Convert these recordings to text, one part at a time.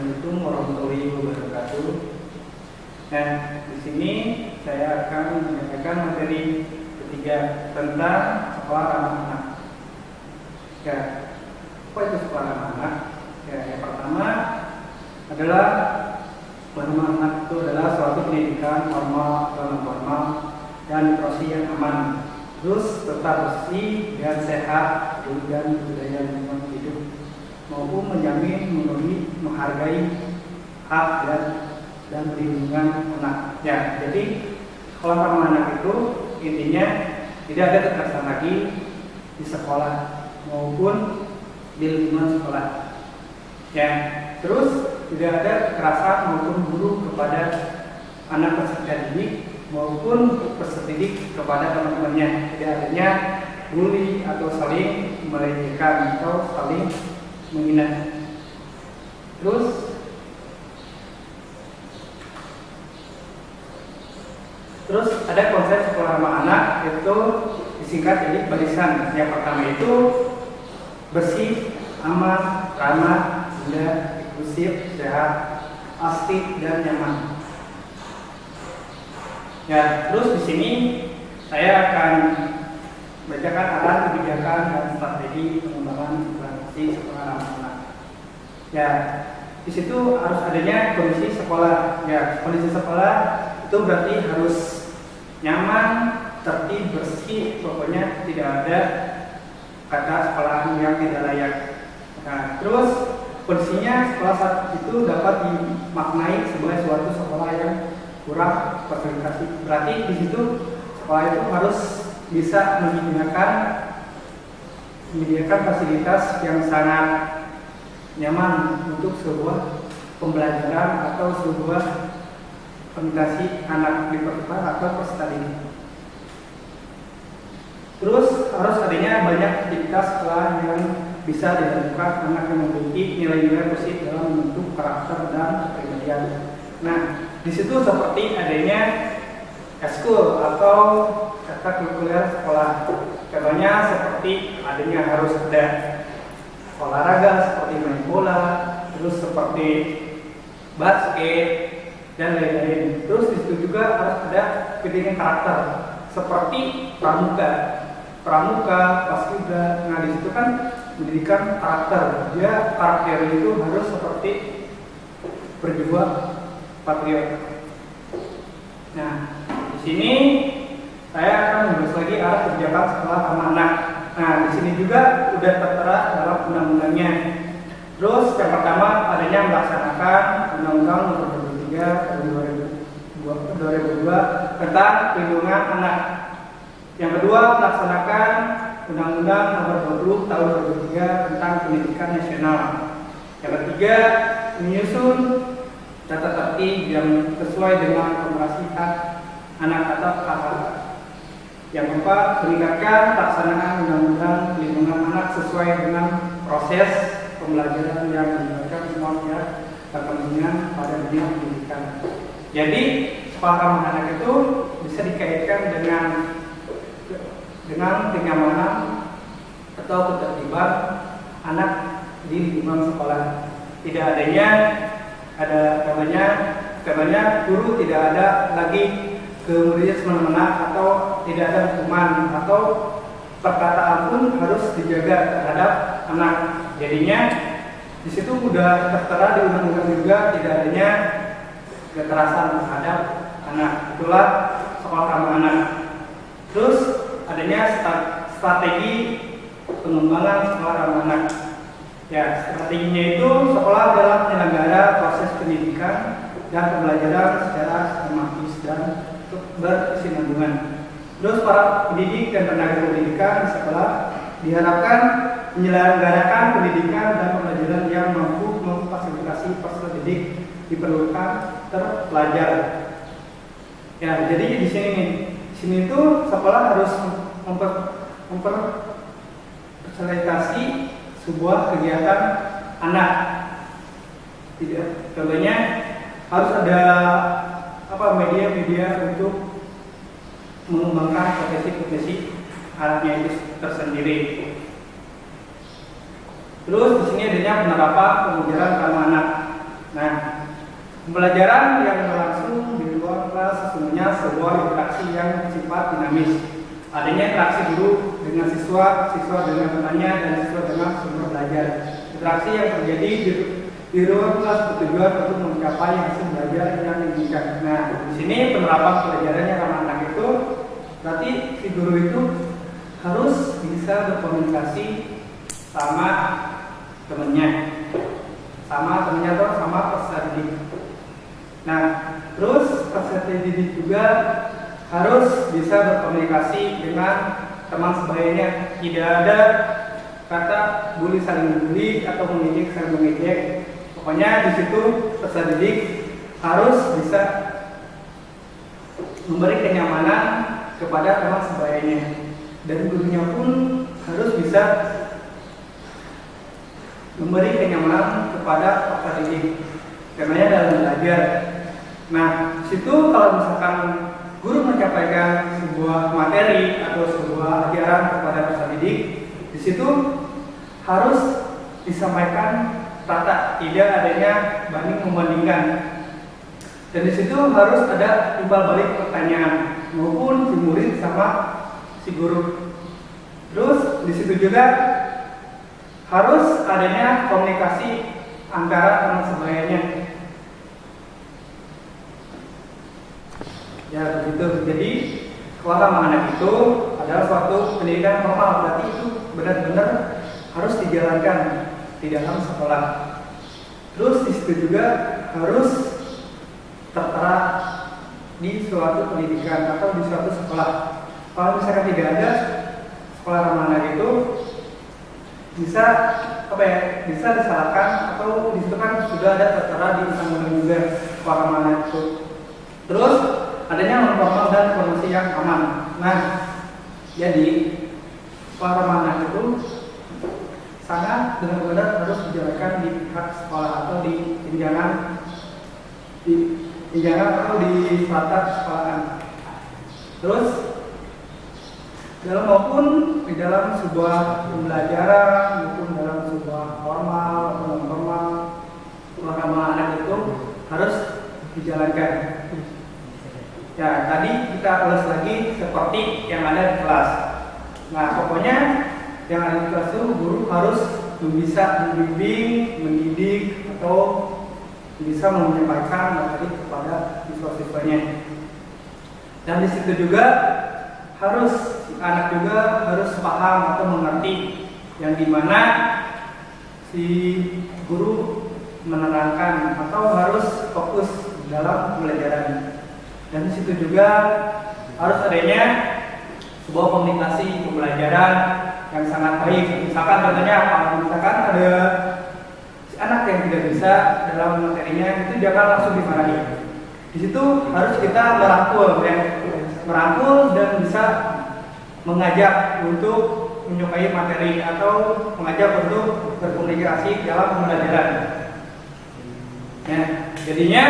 Assalamualaikum warahmatullahi wabarakatuh. Nah, di sini saya akan menyampaikan materi ketiga tentang sekolah ramah anak. Ya, apa itu sekolah ramah anak? Ya, yang pertama adalah ramah anak itu adalah suatu pendidikan formal dan non formal dan proses yang aman, terus tetap bersih dan sehat dan budaya lingkungan hidup, maupun menjamin, memenuhi, menghargai hak dan perlindungan anak. Ya, jadi sekolah ramah anak itu intinya tidak ada kekerasan lagi di sekolah maupun di lingkungan sekolah. Ya, terus tidak ada kekerasan maupun buruk kepada anak peserta didik maupun peserta didik kepada teman-temannya. Tidak adanya bully atau saling melecehkan atau saling menghina. Terus ada konsep sekolah ramah anak, itu disingkat jadi barisan. Yang pertama itu bersih, aman, ramah, indah, inklusif, sehat, asik dan nyaman. Ya, terus di sini saya akan bacakan arahan kebijakan dan strategi pengembangan implementasi sekolah ramah anak. Ya, di situ harus adanya kondisi sekolah. Ya, kondisi sekolah itu berarti harus nyaman, tertib, bersih, pokoknya tidak ada kata sekolah yang tidak layak. Nah, terus kondisinya sekolah saat itu dapat dimaknai sebagai suatu sekolah yang kurang fasilitasi. Berarti di situ sekolah itu harus bisa menyediakan fasilitas yang sangat nyaman untuk sebuah pembelajaran atau sebuah komunikasi anak di pertukaran atau peserta didik. Terus harus adanya banyak aktivitas sekolah yang bisa dilakukan anak yang memiliki nilai-nilai positif dalam membentuk karakter dan kepribadian. Nah, di situ seperti adanya eskul atau ekstrakurikuler sekolah. Contohnya seperti adanya harus ada olahraga seperti main bola, terus seperti basket dan lain-lain. Terus di situ juga harus ada pendidikan karakter seperti pramuka, paskibra. Nah, di situ kan pendidikan karakter. Dia karakter itu harus seperti berjiwa patriot. Nah, di sini saya akan membahas lagi arah kebijakan sekolah ramah anak. Nah, di sini juga sudah tertera dalam undang-undangnya. Terus yang pertama adanya melaksanakan Undang-Undang Nomor 23 Tahun 2002 tentang perlindungan anak. Yang kedua melaksanakan Undang-Undang Nomor 20 Tahun 2003 tentang pendidikan nasional. Yang ketiga menyusun tata tertib yang sesuai dengan Konvensi Hak Anak atau KHAT. Yang keempat, meningkatkan pelaksanaan Undang-Undang Perlindungan Anak sesuai dengan proses pembelajaran yang melibatkan semua pihak berkepentingan pada dunia pendidikan. Jadi, sekolah ramah anak itu bisa dikaitkan dengan kenyamanan atau ketertiban anak di lingkungan sekolah. Tidak adanya guru tidak ada lagi kemudian semena-mena atau tidak ada hukuman atau perkataan pun harus dijaga terhadap anak. Jadinya di situ sudah tertera di undang-undang juga tidak adanya kekerasan terhadap anak. Itulah sekolah ramah anak. Terus adanya strategi pengembangan sekolah ramah anak. Ya, strateginya itu sekolah dalam penyelenggara proses pendidikan dan pembelajaran secara sistematis dan berkesinambungan. Terus para pendidik dan tenaga pendidikan di sekolah diharapkan menyelenggarakan pendidikan dan pembelajaran yang mampu memfasilitasi peserta didik diperlukan terpelajar. Ya, jadi di sini tuh sekolah harus memfasilitasi sebuah kegiatan anak. Tidak, contohnya harus ada media-media untuk mengembangkan profesi-profesi anaknya itu tersendiri. Terus di sini adanya penerapan pembelajaran ramah anak. Nah, pembelajaran yang berlangsung di luar kelas sesungguhnya sebuah interaksi yang bersifat dinamis. Adanya interaksi guru dengan siswa, siswa dengan temannya, dan siswa dengan sumber belajar. Interaksi yang terjadi di luar kelas bertujuan untuk mencapai hasil belajar yang diinginkan. Nah, di sini penerapan pelajarannya ramah anak itu berarti si guru itu harus bisa berkomunikasi sama temannya atau sama peserta didik. Nah, terus peserta didik juga harus bisa berkomunikasi dengan teman sebayanya. Tidak ada kata bully saling bully atau mengejek saling mengejek. Pokoknya di situ peserta didik harus bisa memberi kenyamanan kepada teman sebayanya, dan gurunya pun harus bisa memberi kenyamanan kepada peserta didik, karena dalam belajar. Nah, situ kalau misalkan guru menyampaikan sebuah materi atau sebuah ajaran kepada peserta didik, di situ harus disampaikan rata, tidak adanya banding membandingkan. Dan di situ harus ada timbal balik pertanyaan maupun si murid sama si guru. Terus di situ juga harus adanya komunikasi antara teman sebayanya. Ya begitu. Jadi sekolah ramah anak itu adalah suatu pendidikan formal, berarti itu benar-benar harus dijalankan di dalam sekolah. Terus di situ juga harus tertera di suatu pendidikan atau di suatu sekolah. Kalau misalkan tidak ada sekolah ramah anak itu bisa bisa disalahkan, atau di situ kan sudah ada tertera di undang-undang juga sekolah ramah anak itu. Terus adanya non formal dan formasi yang aman. Nah, jadi sekolah ramah anak itu sangat benar-benar harus dijalankan di pihak sekolah atau di jenjang atau di strata sekolahan. Terus dalam maupun di dalam sebuah pembelajaran maupun dalam sebuah formal atau non formal, sekolah ramah anak itu harus dijalankan. Ya, tadi kita ulas lagi seperti yang ada di kelas. Nah, pokoknya yang ada di kelas itu guru harus bisa membimbing, mendidik, atau bisa menyampaikan materi kepada siswa-siswanya. Dan di situ juga harus anak juga harus paham atau mengerti yang dimana si guru menerangkan, atau harus fokus dalam pembelajaran. Dan di situ juga harus adanya sebuah komunikasi pembelajaran yang sangat baik. Misalkan contohnya apa? Misalkan ada si anak yang tidak bisa dalam materinya, itu jangan langsung dimarahi. Di situ harus kita merangkul dan bisa mengajak untuk menyukai materi atau mengajak untuk berkomunikasi dalam pembelajaran. Ya, jadinya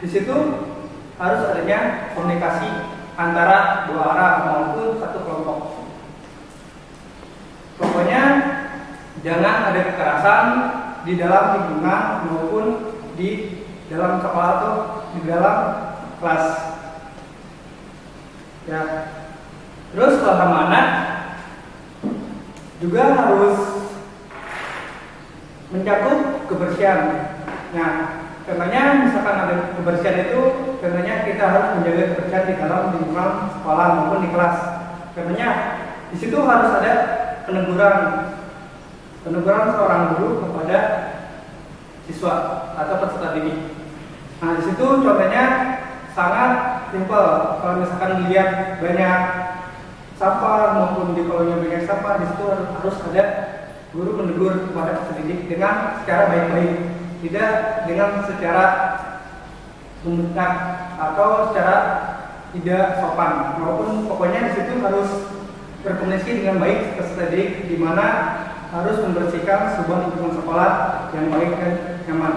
di situ harus adanya komunikasi antara dua arah maupun satu kelompok. Pokoknya jangan ada kekerasan di dalam lingkungan maupun di dalam sekolah atau di dalam kelas. Ya. Terus sekolah ramah anak juga harus mencakup kebersihan. Nah, contohnya misalkan ada kebersihan itu, contohnya kita harus menjaga kebersihan di dalam lingkungan sekolah maupun di kelas. Contohnya di situ harus ada peneguran seorang guru kepada siswa atau peserta didik. Nah, di situ contohnya sangat simpel. Kalau misalkan melihat banyak sampah maupun di kolongnya banyak sampah, di situ harus ada guru menegur kepada peserta didik dengan secara baik-baik, tidak dengan secara membentak atau secara tidak sopan, maupun pokoknya di situ harus berkomunikasi dengan baik peserta didik, di mana harus membersihkan sebuah lingkungan sekolah yang baik dan nyaman.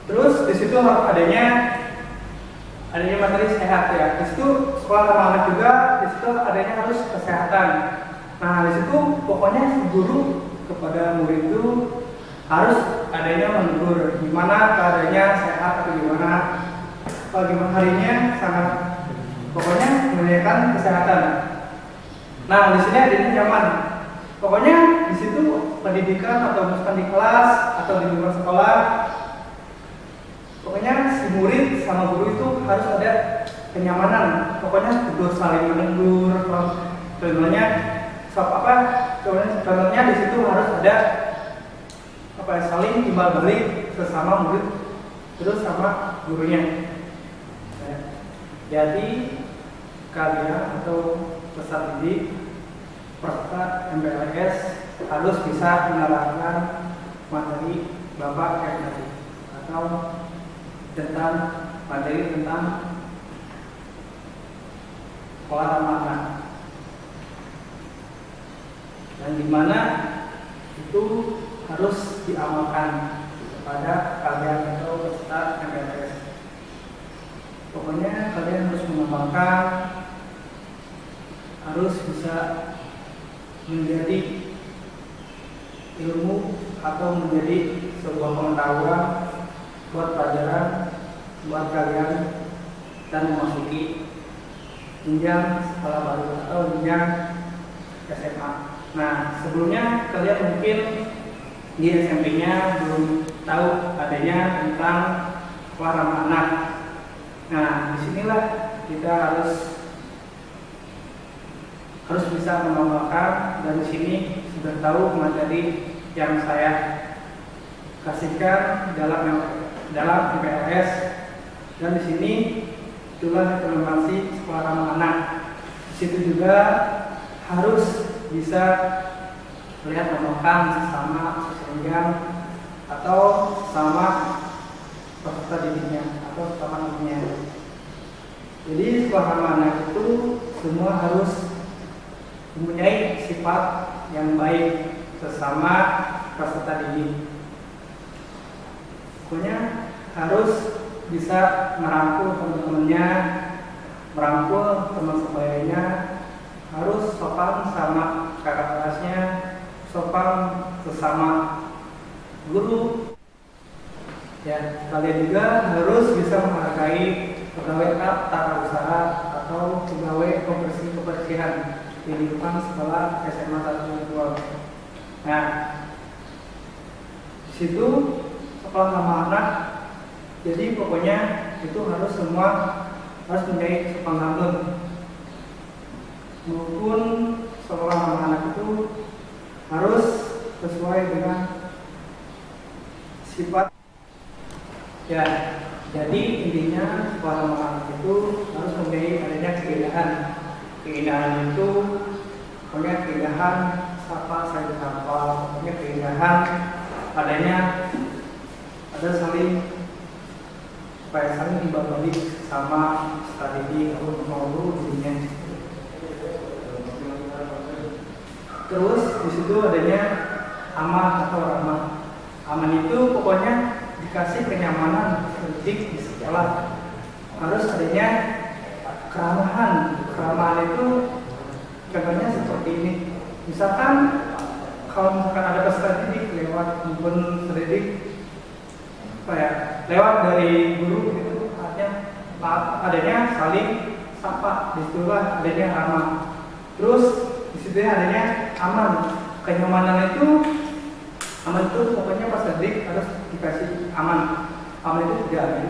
Terus di situ harus adanya materi sehat ya. Di situ sekolah ramah anak juga, di situ adanya harus kesehatan. Nah, di situ pokoknya guru kepada murid itu harus adanya menegur gimana keadaannya, sehat atau gimana, bagaimana harinya, sangat pokoknya menanyakan kesehatan. Nah, di sini adanya nyaman. Pokoknya di situ pendidikan atau misalkan di kelas atau di luar sekolah, pokoknya si murid sama guru itu harus ada kenyamanan. Pokoknya kudu saling menegur. Contohnya, contohnya di situ harus ada saling timbal balik sesama murid terus sama gurunya. Jadi kalian atau peserta didik peserta MPLS harus bisa menerapkan materi Bapak yang tadi atau tentang materi tentang pola ramah anak, dan dimana itu harus diamalkan kepada kalian atau peserta MPLS. Pokoknya kalian harus mengembangkan, harus bisa menjadi ilmu atau menjadi sebuah pengetahuan buat pelajaran buat kalian dan memasuki jenjang sekolah baru atau jenjang SMA. Nah, sebelumnya kalian mungkin di SMP-nya belum tahu adanya tentang pola ramah anak. Nah, disinilah kita harus bisa menambahkan, dan di sini sudah tahu materi yang saya kasihkan dalam MPLS, dan di sini itulah implementasi sekolah ramah anak. Di situ juga harus bisa melihat menambahkan sesama sesenjang atau sama peserta didiknya atau teman-temannya. Jadi sekolah ramah anak itu semua harus mempunyai sifat yang baik sesama peserta didik. Pokoknya harus bisa merangkul teman-temannya, merangkul teman sebayanya, harus sopan sama kakak kelasnya, sopan sesama guru. Ya, kalian juga harus bisa menghargai pegawai tata usaha atau pegawai kebersihan di lingkungan sekolah SMA 1 Virtual. Nah, situ sekolah ramah anak. Jadi pokoknya itu harus semua harus menjadi sopan santun. Maupun sekolah ramah anak itu harus sesuai dengan sifat. Ya, jadi intinya sekolah ramah anak itu harus mempunyai adanya keindahan. Keindahan itu pokoknya keindahan sapa saling sapa, pokoknya keindahan adanya ada saling dibagi sama strategi untuk mengobrol dirinya. Terus di situ adanya aman atau ramah. Aman itu pokoknya dikasih kenyamanan pendidik di sekolah. Harus adanya keramahan. Keramahan itu contohnya seperti ini. Misalkan kalau misalkan ada peserta didik lewat maupun pendidik lewat dari guru itu artinya adanya saling sapa, disitulah adanya ramah. Terus disitu adanya aman. Kenyamanan itu pokoknya peserta didik harus dikasih aman. Aman itu tidak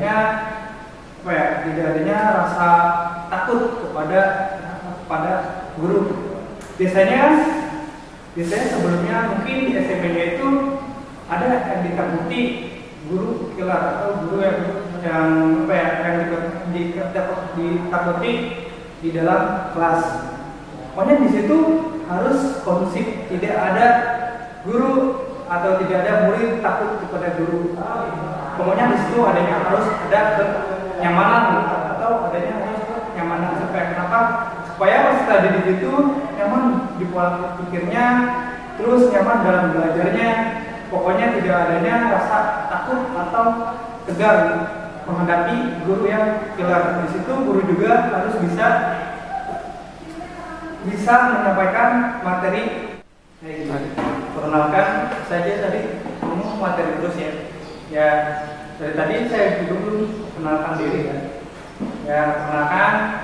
adanya rasa takut kepada guru. Biasanya sebelumnya mungkin di SMP-nya itu ada yang ditakuti guru killer atau guru yang ditakuti di dalam kelas. Pokoknya di situ harus kondusif, tidak ada guru atau tidak ada murid takut kepada guru. Pokoknya di situ adanya harus ada kenyamanan atau adanya harus kenyamanan. Supaya peserta didik itu nyaman di pola pikirnya, terus nyaman dalam belajarnya. Pokoknya tidak adanya rasa takut atau tegang menghadapi guru yang killer. Di situ guru juga harus bisa menyampaikan materi. Perkenalkan saja tadi ngomong materi terus ya. Ya dari tadi saya juga belum kenalkan diri ya. Ya perkenalkan,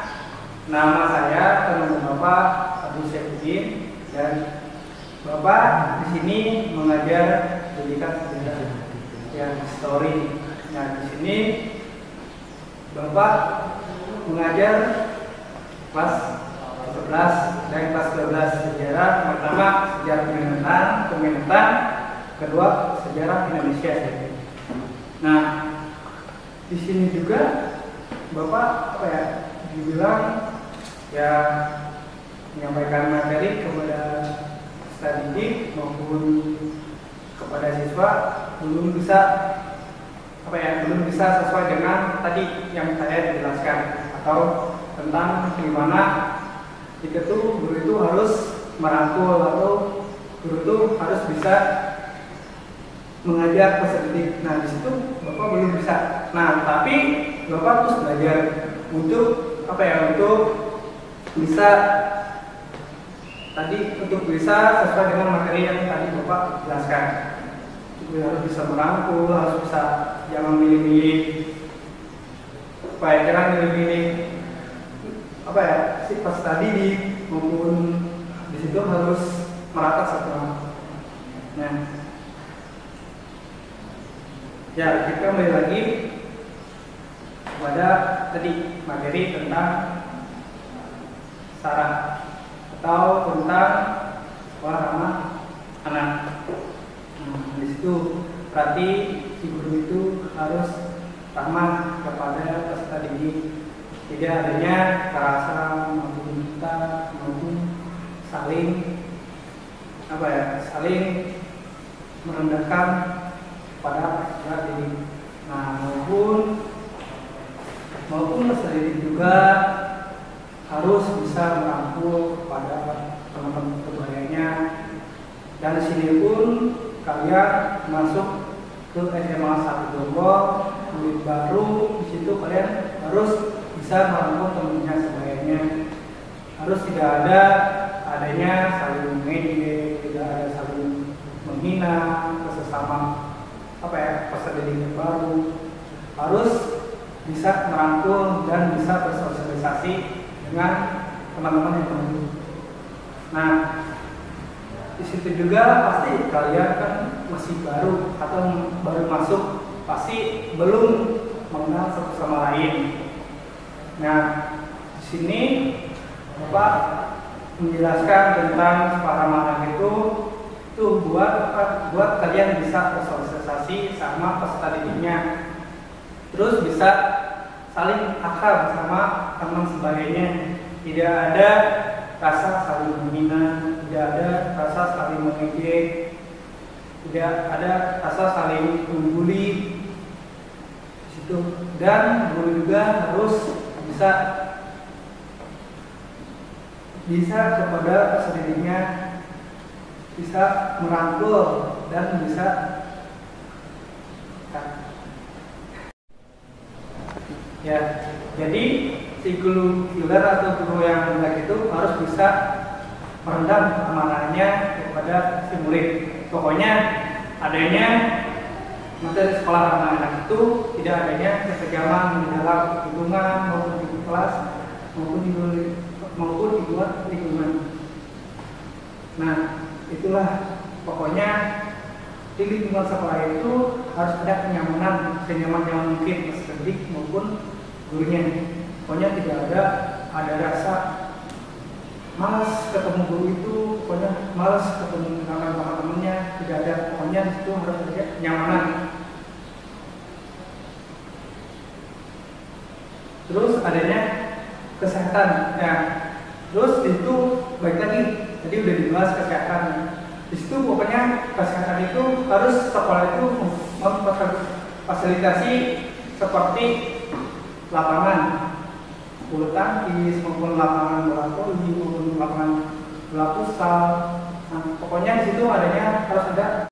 nama saya teman Bapak Abdul Syafruddin dan Bapak di sini mengajar pendidikan sejarah yang story. Nah di sini Bapak mengajar kelas 11 dan kelas 12 sejarah. Pertama sejarah Kementan, kedua sejarah Indonesia. Nah di sini juga Bapak dibilang ya menyampaikan materi kepada peserta didik maupun kepada siswa belum bisa sesuai dengan tadi yang saya jelaskan, atau tentang bagaimana jika guru itu harus merangkul atau guru itu harus bisa mengajar peserta didik. Nah di situ Bapak belum bisa. Nah tapi Bapak terus belajar untuk untuk bisa sesuai dengan materi yang tadi Bapak jelaskan. Harus bisa merangkul, harus bisa jangan milih-milih si peserta didik, maupun di situ harus merata satu. Nah, ya kita kembali lagi pada tadi materi tentang saraf atau tentang sekolah ramah anak. Di situ berarti si guru itu harus ramah kepada peserta didik, tidak adanya kekerasan maupun saling merendahkan pada peserta didik. Nah maupun peserta didik juga harus bisa merangkul kepada teman-teman sebayanya. Dan di sini pun kalian masuk ke SMA 1 Jonggol, murid baru, di situ kalian harus bisa merangkul temannya sebayanya. Harus tidak adanya saling mengejek, tidak ada saling menghina sesama peserta didik baru. Harus bisa merangkul dan bisa bersosialisasi dengan teman-teman yang baru. Nah, di situ juga pasti kalian kan masih baru atau baru masuk, pasti belum mengenal satu sama lain. Nah, di sini Bapak menjelaskan tentang sekolah ramah anak itu buat kalian bisa bersosialisasi sama peserta didiknya, terus bisa saling akrab sama teman sebayanya, tidak ada rasa saling menghina, tidak ada rasa saling mengejek, tidak ada rasa saling membuli di situ. Dan guru juga harus bisa kepada peserta didiknya, bisa merangkul dan bisa ya. Jadi si guru atau guru yang baik itu harus bisa meredam kemarahannya kepada si murid. Pokoknya adanya materi sekolah ramah anak itu tidak adanya kekejaman di dalam lingkungan maupun di kelas maupun di luar lingkungan. Nah, itulah pokoknya di lingkungan sekolah itu harus ada kenyamanan mungkin peserta didik maupun gurunya. Pokoknya tidak ada rasa malas ketemu guru itu, pokoknya malas ketemu dengan teman-temannya, tidak ada. Pokoknya di situ harus ada kenyamanan. Terus adanya kesehatan. Ya. Terus itu baik lagi, tadi udah dibahas kesehatan. Di situ pokoknya kesehatan itu harus sekolah itu memfasilitasi seperti lapangan bulu tangkis maupun lapangan bola voli maupun lapangan bola futsal. Nah, pokoknya di situ harus ada